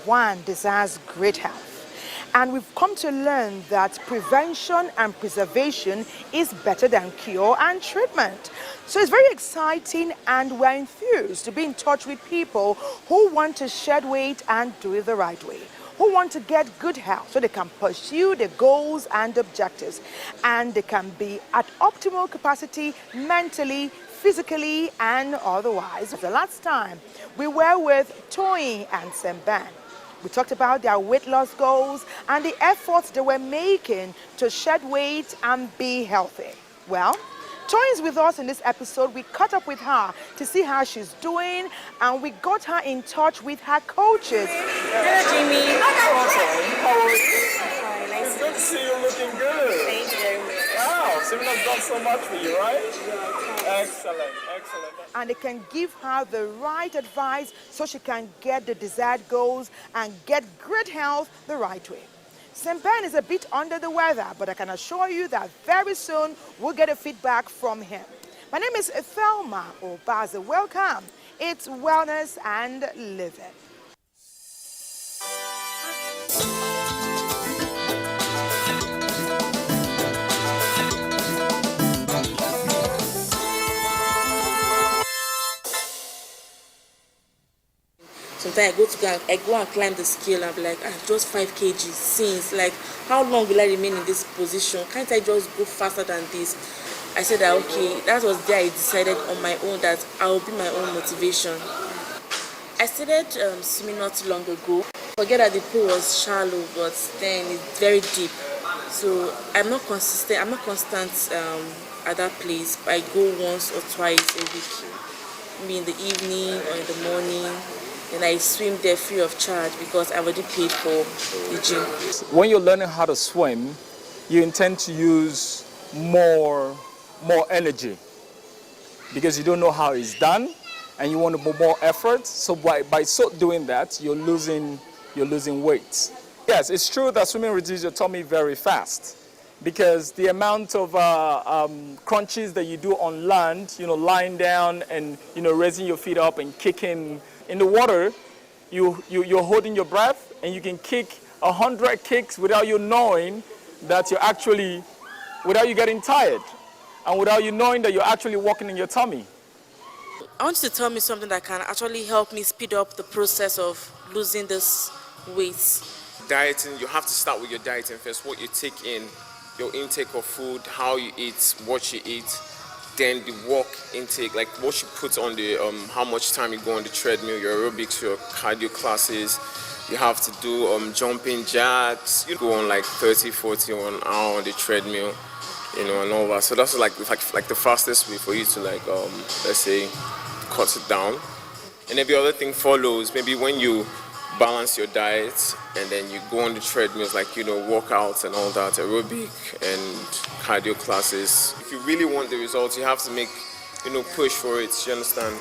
one desires great health. And we've come to learn that prevention and preservation is better than cure and treatment. So it's very exciting, and we're enthused to be in touch with people who want to shed weight and do it the right way, who want to get good health so they can pursue their goals and objectives, and they can be at optimal capacity mentally, physically, and otherwise. The last time we were with Toyin and Semben. We talked about their weight loss goals and the efforts they were making to shed weight and be healthy. Well, Toyin's with us in this episode. We caught up with her to see how she's doing, and we got her in touch with her coaches. Hello, Jimmy. How are you? Hi, nice It's good to see you looking good. Thank you very much. Wow, Semina's done so much for you, right? Excellent, excellent. And they can give her the right advice so she can get the desired goals and get great health the right way. Semben is a bit under the weather, but I can assure you that very soon we'll get a feedback from him. My name is Thelma Obaze. Welcome. It's Wellness and Living. Sometimes I go and climb the scale and be like, just 5 kg since. Like, how long will I remain in this position? Can't I just go faster than this? I said that, okay, that was there I decided on my own that I will be my own motivation. I started swimming not too long ago. Forget that the pool was shallow, but then it's very deep. So I'm not consistent at that place. I go once or twice a week, maybe in the evening or in the morning. And I swim there free of charge because I already paid for the gym. When you're learning how to swim, you intend to use more energy because you don't know how it's done and you want to put more effort. So by so doing that, you're losing weight. Yes, it's true that swimming reduces your tummy very fast because the amount of crunches that you do on land, lying down and raising your feet up and kicking. In the water, you're holding your breath and you can kick 100 kicks without you knowing that without you getting tired and without you knowing that you're actually walking in your tummy. I want you to tell me something that can actually help me speed up the process of losing this weight. Dieting, you have to start with your dieting first, what you take in, your intake of food, how you eat, what you eat. Then the walk intake, like what you put on the, how much time you go on the treadmill, your aerobics, your cardio classes. You have to do jumping jacks. You go on like 30, 40 or an hour on the treadmill, and all that. So that's like the fastest way for you to let's say, cut it down. And every other thing follows. Maybe when you balance your diet and then you go on the treadmills, workouts and all that, aerobic and cardio classes. If you really want the results, you have to make, push for it. You understand?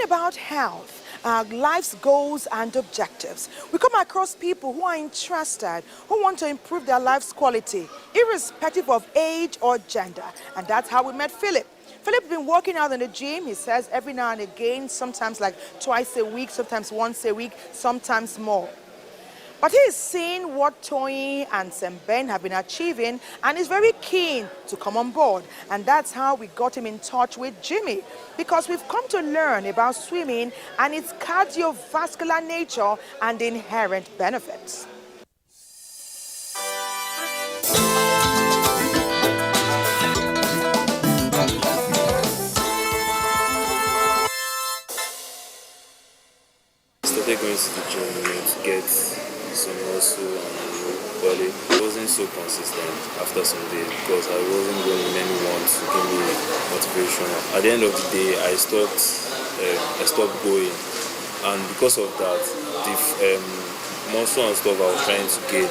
About health, life's goals and objectives. We come across people who are interested, who want to improve their life's quality, irrespective of age or gender. And that's how we met Philip. Philip's been working out in the gym, he says, every now and again, sometimes like twice a week, sometimes once a week, sometimes more. But he is seeing what Toyin and Semben have been achieving and is very keen to come on board. And that's how we got him in touch with Jimmy, because we've come to learn about swimming and its cardiovascular nature and inherent benefits. Started going to the gym to get some muscle and body. It wasn't so consistent after some days because I wasn't going anyone to give me motivation. At the end of the day, I stopped going, and because of that, the muscle and stuff I was trying to gain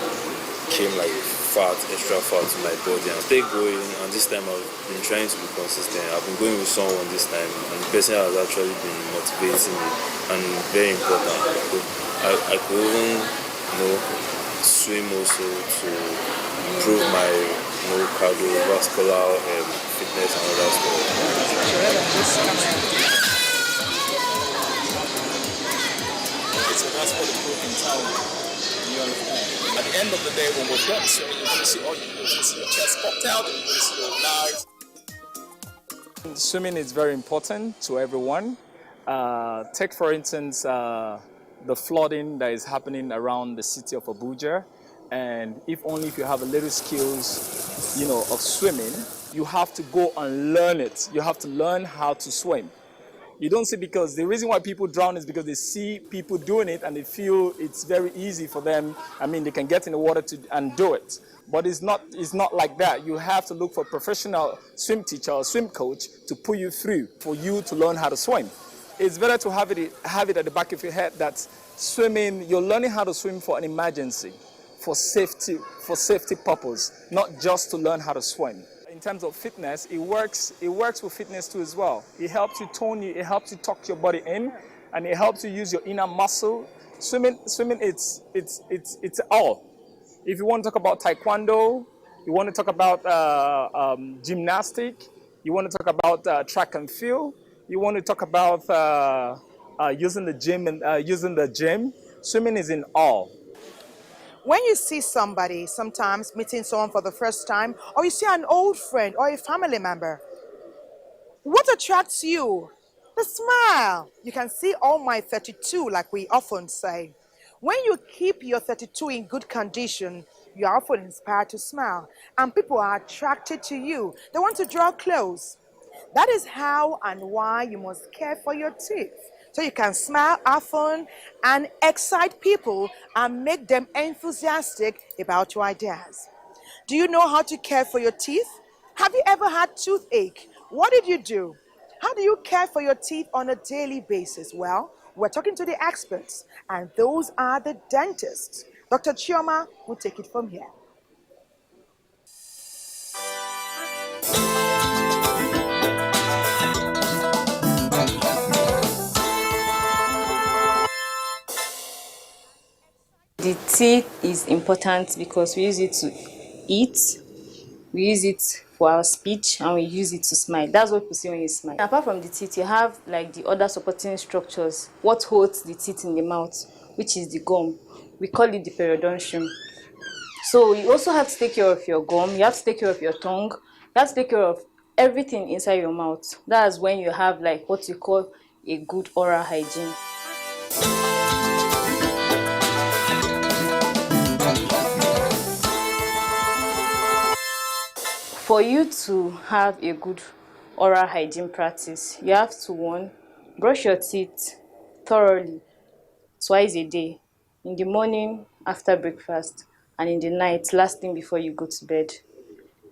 came like extra fat to my body and stay going. And this time I've been trying to be consistent. I've been going with someone this time, and the person has actually been motivating me, and very important. I could even, swim also to improve my, cardiovascular fitness and other stuff. So that's what the protein tower is. You understand? At the end of the day, when we're done swimming, you're going to see all you do is see your chest popped out, and you're going to see your knives. Swimming is very important to everyone. Take for instance the flooding that is happening around the city of Abuja, and if you have a little skills, of swimming, you have to go and learn it. You have to learn how to swim. You don't see, because the reason why people drown is because they see people doing it and they feel it's very easy for them. I mean, they can get in the water and do it. But it's not like that. You have to look for a professional swim teacher or swim coach to pull you through for you to learn how to swim. It's better to have it at the back of your head that swimming, you're learning how to swim for an emergency, for safety purpose, not just to learn how to swim. In terms of fitness, it works with fitness too as well. It helps you tone you, it helps you tuck your body in, and it helps you use your inner muscle. Swimming, it's all. If you want to talk about taekwondo, you want to talk about gymnastic, you want to talk about track and field, you want to talk about using the gym, swimming is in all. When you see somebody, sometimes meeting someone for the first time, or you see an old friend or a family member, what attracts you? The smile. You can see all my 32, like we often say. When you keep your 32 in good condition, you are often inspired to smile, and people are attracted to you. They want to draw close. That is how and why you must care for your teeth, so you can smile often and excite people and make them enthusiastic about your ideas. Do you know how to care for your teeth? Have you ever had toothache? What did you do? How do you care for your teeth on a daily basis? Well, we're talking to the experts, and those are the dentists. Dr. Chioma will take it from here. The teeth is important because we use it to eat, we use it for our speech, and we use it to smile. That's what people see when you smile. Apart from the teeth, you have like the other supporting structures. What holds the teeth in the mouth, which is the gum. We call it the periodontium. So you also have to take care of your gum, you have to take care of your tongue, you have to take care of everything inside your mouth. That's when you have like what you call a good oral hygiene. For you to have a good oral hygiene practice, you have to, one, brush your teeth thoroughly twice a day, in the morning after breakfast, and in the night last thing before you go to bed.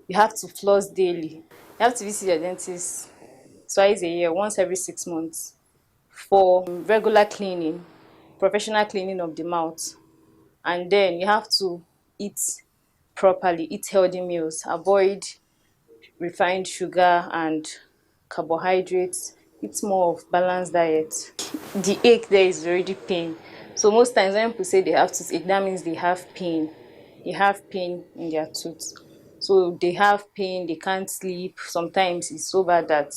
You have to floss daily. You have to visit your dentist twice a year, once every 6 months, for regular cleaning, professional cleaning of the mouth. And then you have to eat properly, eat healthy meals, avoid refined sugar and carbohydrates, eat more of balanced diet. The ache there is already pain. So most times when people say they have toothache, that means they have pain. They have pain in their tooth. So they have pain, they can't sleep. Sometimes it's so bad that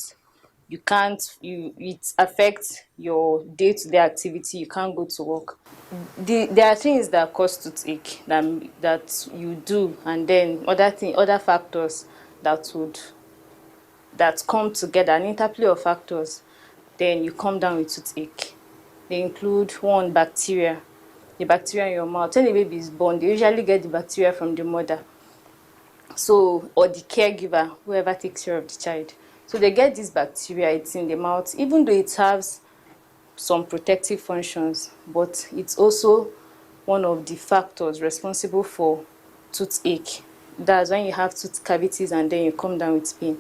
it affects your day-to-day activity. You can't go to work. There are things that cause toothache that you do, and then other factors that come together, an interplay of factors, then you come down with toothache. They include, one, bacteria. The bacteria in your mouth. When the baby is born, they usually get the bacteria from the mother. So, or the caregiver, whoever takes care of the child. So they get this bacteria, it's in the mouth, even though it has some protective functions, but it's also one of the factors responsible for toothache. That's when you have tooth cavities and then you come down with pain.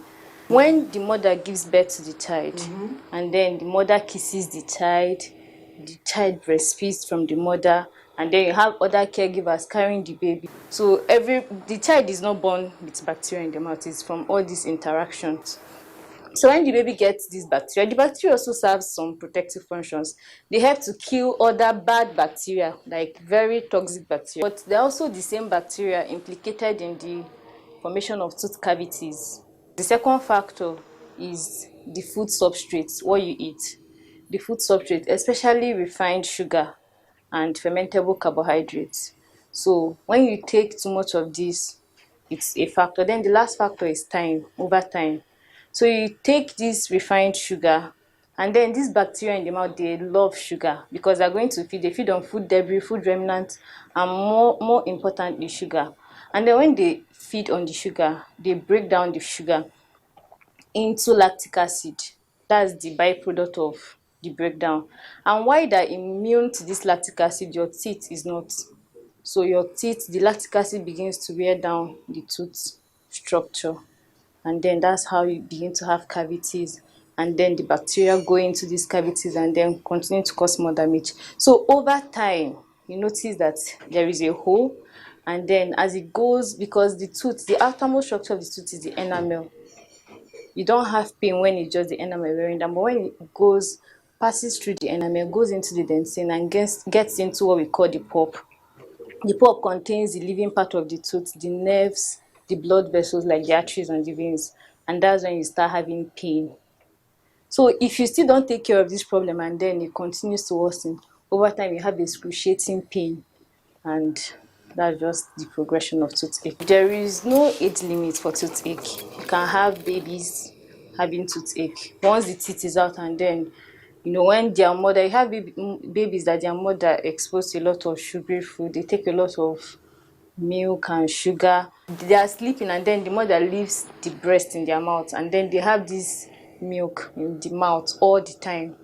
When the mother gives birth to the child, and then the mother kisses the child breastfeeds from the mother, and then you have other caregivers carrying the baby. So the child is not born with bacteria in the mouth, it's from all these interactions. So when the baby gets this bacteria, the bacteria also serves some protective functions. They help to kill other bad bacteria, like very toxic bacteria. But they're also the same bacteria implicated in the formation of tooth cavities. The second factor is the food substrate, what you eat. The food substrate, especially refined sugar and fermentable carbohydrates. So when you take too much of this, it's a factor. Then the last factor is time, over time. So you take this refined sugar, and then these bacteria in the mouth, they love sugar because they're going to feed. They feed on food debris, food remnants, and more importantly, sugar. And then when they feed on the sugar, they break down the sugar into lactic acid. That's the byproduct of the breakdown. And why they're immune to this lactic acid, your teeth is not. So your teeth, the lactic acid begins to wear down the tooth structure, and then that's how you begin to have cavities, and then the bacteria go into these cavities and then continue to cause more damage. So over time, you notice that there is a hole, and then as it goes, because the tooth, the outermost structure of the tooth is the enamel, you don't have pain when it's just the enamel wearing down, but when it goes, passes through the enamel, goes into the dentine and gets into what we call the pulp. The pulp contains the living part of the tooth, the nerves, the blood vessels like the arteries and the veins, and that's when you start having pain. So if you still don't take care of this problem and then it continues to worsen, over time you have excruciating pain, and that's just the progression of toothache. There is no age limit for toothache. You can have babies having toothache once the teeth is out, and then when their mother, you have babies that their mother exposed to a lot of sugary food, they take a lot of milk and sugar, they are sleeping, and then the mother leaves the breast in their mouth, and then they have this milk in the mouth all the time,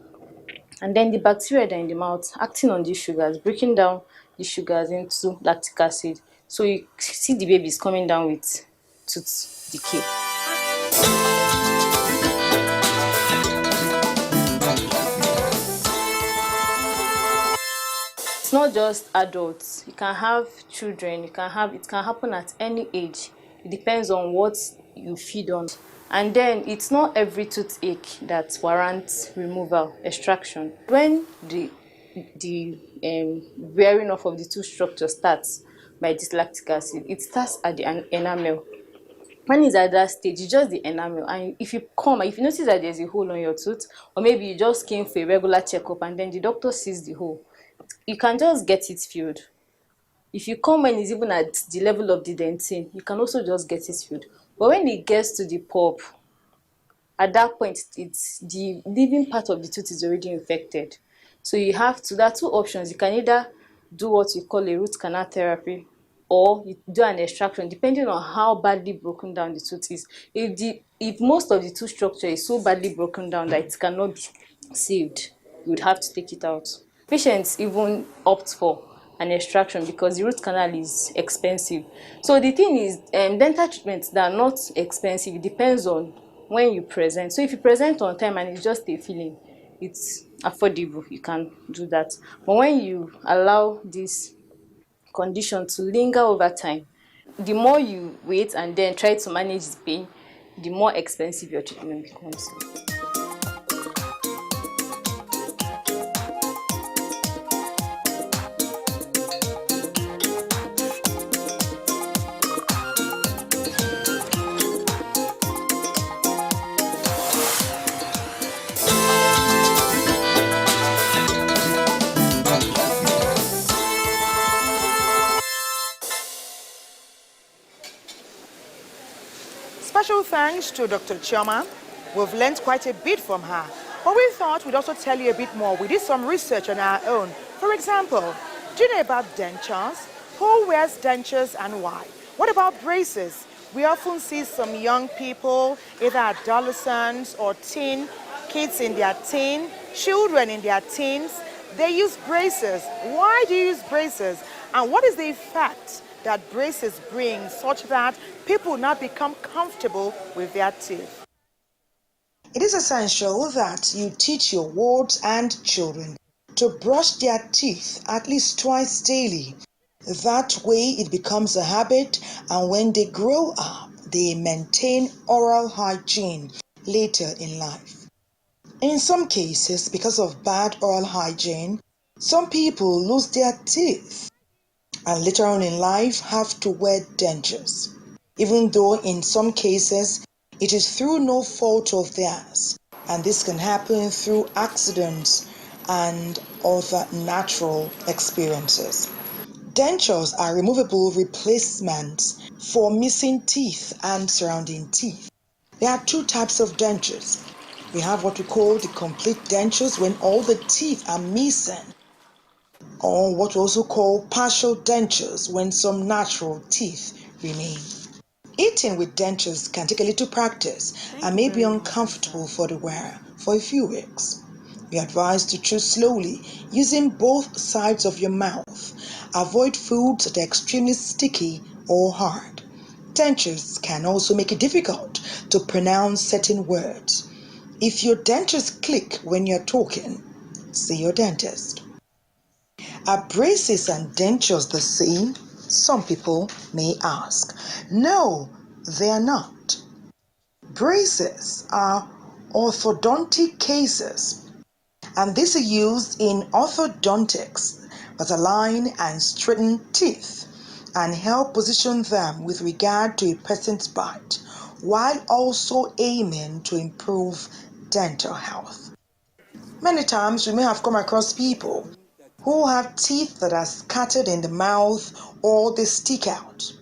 and then the bacteria that are in the mouth acting on these sugars, breaking down the sugars into lactic acid. So you see the babies coming down with tooth decay. It's not just adults. You can have children. It can happen at any age. It depends on what you feed on. And then it's not every toothache that warrants removal, extraction. When the wearing off of the tooth structure starts by this lactic acid, it starts at the enamel. When it's at that stage, it's just the enamel, and if you notice that there's a hole on your tooth, or maybe you just came for a regular checkup and then the doctor sees the hole, you can just get it filled. If you come when it's even at the level of the dentine, you can also just get it filled. But when it gets to the pulp, at that point, it's the living part of the tooth is already infected. So there are two options. You can either do what you call a root canal therapy, or you do an extraction, depending on how badly broken down the tooth is. If most of the tooth structure is so badly broken down that it cannot be saved, you would have to take it out. Patients even opt for an extraction because the root canal is expensive. So the thing is, dental treatments that are not expensive, it depends on when you present. So if you present on time and it's just a filling, it's affordable, you can do that. But when you allow this condition to linger over time, the more you wait and then try to manage the pain, the more expensive your treatment becomes. Special thanks to Dr. Chioma. We've learned quite a bit from her, but we thought we'd also tell you a bit more. We did some research on our own. For example, do you know about dentures? Who wears dentures and why? What about braces? We often see some young people, either adolescents or kids in their children in their teens, they use braces. Why do you use braces? And what is the effect that braces bring such that people now become comfortable with their teeth? It is essential that you teach your wards and children to brush their teeth at least twice daily. That way it becomes a habit, and when they grow up, they maintain oral hygiene later in life. In some cases, because of bad oral hygiene, some people lose their teeth and later on in life have to wear dentures, even though in some cases it is through no fault of theirs, and this can happen through accidents and other natural experiences. Dentures are removable replacements for missing teeth and surrounding teeth. There are two types of dentures. We have what we call the complete dentures when all the teeth are missing, or what we also call partial dentures when some natural teeth remain. Eating with dentures can take a little practice and may be uncomfortable for the wearer for a few weeks. Be advised to chew slowly using both sides of your mouth. Avoid foods that are extremely sticky or hard. Dentures can also make it difficult to pronounce certain words. If your dentures click when you're talking, see your dentist. Are braces and dentures the same? Some people may ask. No, they are not. Braces are orthodontic cases, and these are used in orthodontics that align and straighten teeth and help position them with regard to a person's bite, while also aiming to improve dental health. Many times we may have come across people who have teeth that are scattered in the mouth or they stick out.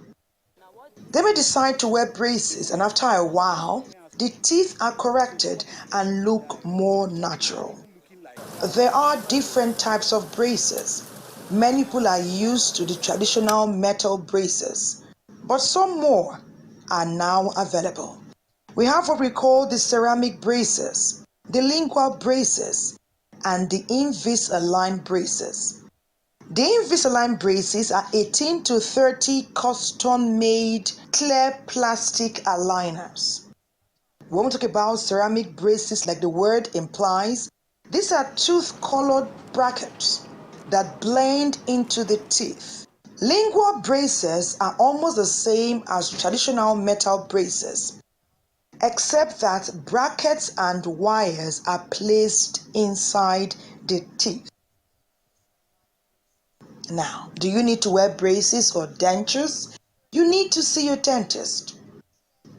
They may decide to wear braces, and after a while, the teeth are corrected and look more natural. There are different types of braces. Many people are used to the traditional metal braces, but some more are now available. We have what we call the ceramic braces, the lingual braces, and the Invisalign braces. The Invisalign braces are 18 to 30 custom-made clear plastic aligners. When we talk about ceramic braces, like the word implies, these are tooth-colored brackets that blend into the teeth. Lingual braces are almost the same as traditional metal braces, except that brackets and wires are placed inside the teeth. Now, do you need to wear braces or dentures? You need to see your dentist.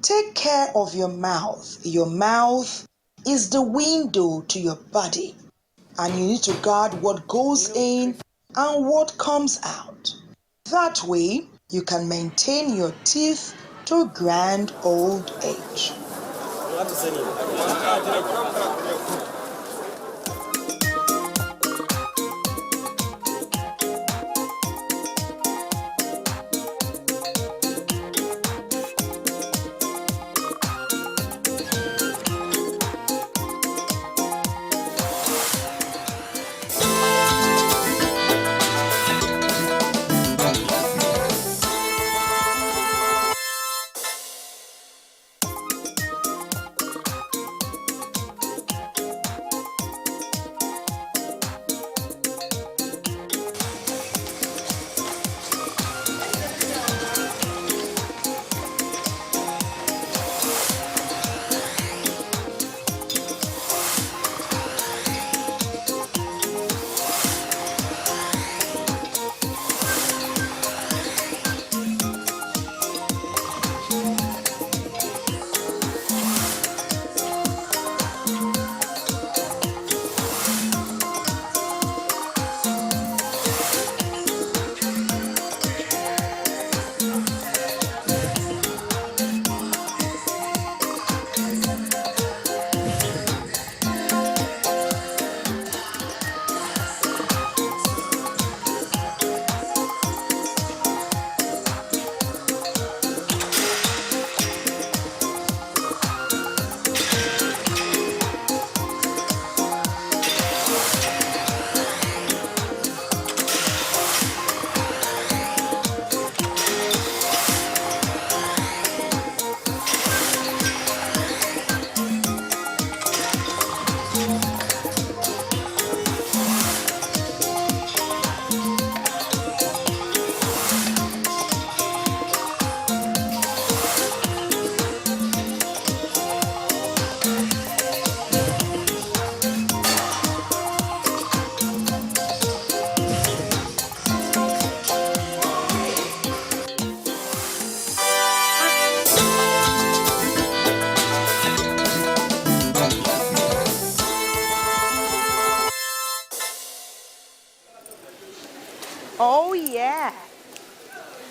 Take care of your mouth. Your mouth is the window to your body, and you need to guard what goes in and what comes out. That way, you can maintain your teeth to grand old age.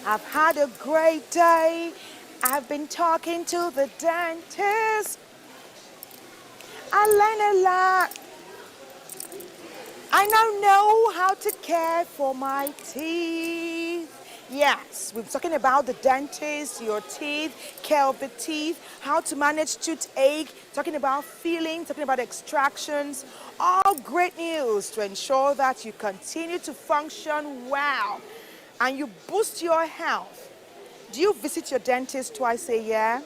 I've had a great day. I've been talking to the dentist. I learned a lot. I now know how to care for my teeth. Yes, we're talking about the dentist, your teeth, care of the teeth, how to manage toothache, talking about filling, talking about extractions. All great news to ensure that you continue to function well and you boost your health. Do you visit your dentist twice a year?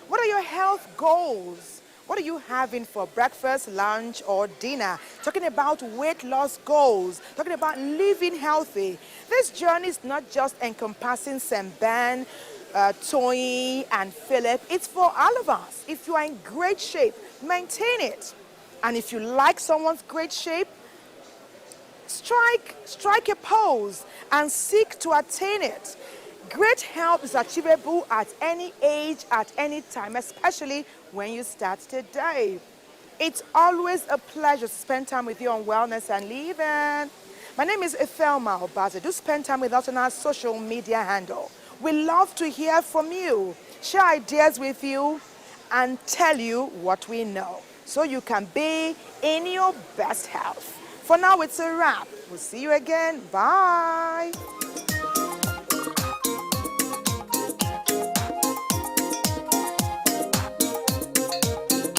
What are your health goals? What are you having for breakfast, lunch, or dinner? Talking about weight loss goals, talking about living healthy. This journey is not just encompassing Semben, Toyi, and Philip. It's for all of us. If you are in great shape, maintain it. And if you like someone's great shape, strike a pose and seek to attain it. Great health is achievable at any age, at any time, especially when you start today. It's always a pleasure to spend time with you on Wellness and Living. My name is Ethelma Obaze. Do spend time with us on our social media handle. We love to hear from you, share ideas with you, and tell you what we know so you can be in your best health. For now, it's a wrap. We'll see you again. Bye.